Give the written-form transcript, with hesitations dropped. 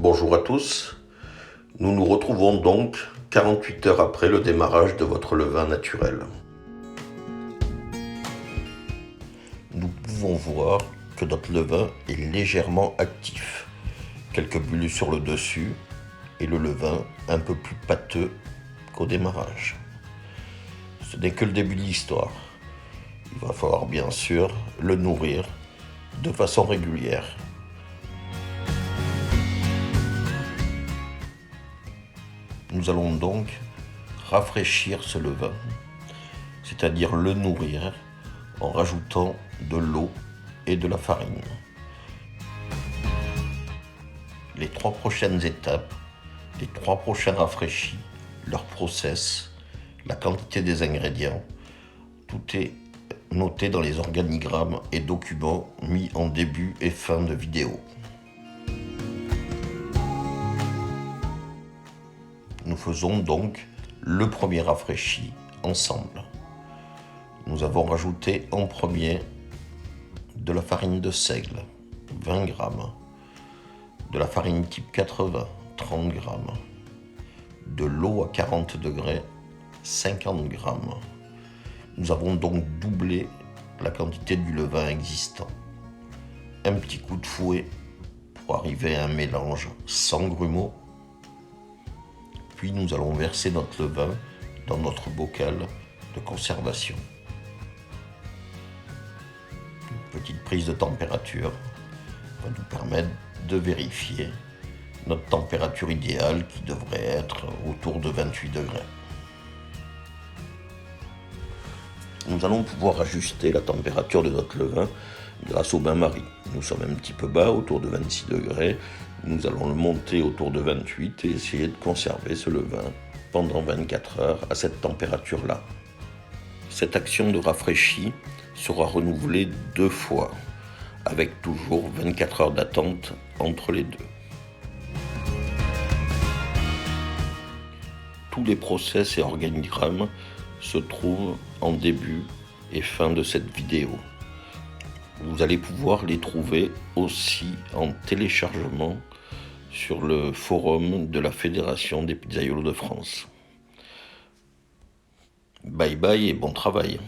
Bonjour à tous, nous nous retrouvons donc 48 heures après le démarrage de votre levain naturel. Nous pouvons voir que notre levain est légèrement actif, quelques bulles sur le dessus et le levain un peu plus pâteux qu'au démarrage. Ce n'est que le début de l'histoire. Il va falloir bien sûr le nourrir de façon régulière. Nous allons donc rafraîchir ce levain, c'est-à-dire le nourrir en rajoutant de l'eau et de la farine. Les 3 prochaines étapes, les 3 prochains rafraîchis, leur process, la quantité des ingrédients, tout est noté dans les organigrammes et documents mis en début et fin de vidéo. Nous faisons donc le premier rafraîchi ensemble. Nous avons rajouté en premier de la farine de seigle, 20 g, de la farine type 80, 30 g, de l'eau à 40 degrés, 50 g. Nous avons donc doublé la quantité du levain existant. Un petit coup de fouet pour arriver à un mélange sans grumeaux. Puis nous allons verser notre levain dans notre bocal de conservation. Une petite prise de température va nous permettre de vérifier notre température idéale qui devrait être autour de 28 degrés. Nous allons pouvoir ajuster la température de notre levain grâce au bain-marie. Nous sommes un petit peu bas, autour de 26 degrés. Nous allons le monter autour de 28 et essayer de conserver ce levain pendant 24 heures à cette température-là. Cette action de rafraîchi sera renouvelée 2 fois, avec toujours 24 heures d'attente entre les deux. Tous les process et organigrammes se trouvent en début et fin de cette vidéo. Vous allez pouvoir les trouver aussi en téléchargement sur le forum de la Fédération des pizzaiolos de France. Bye bye et bon travail.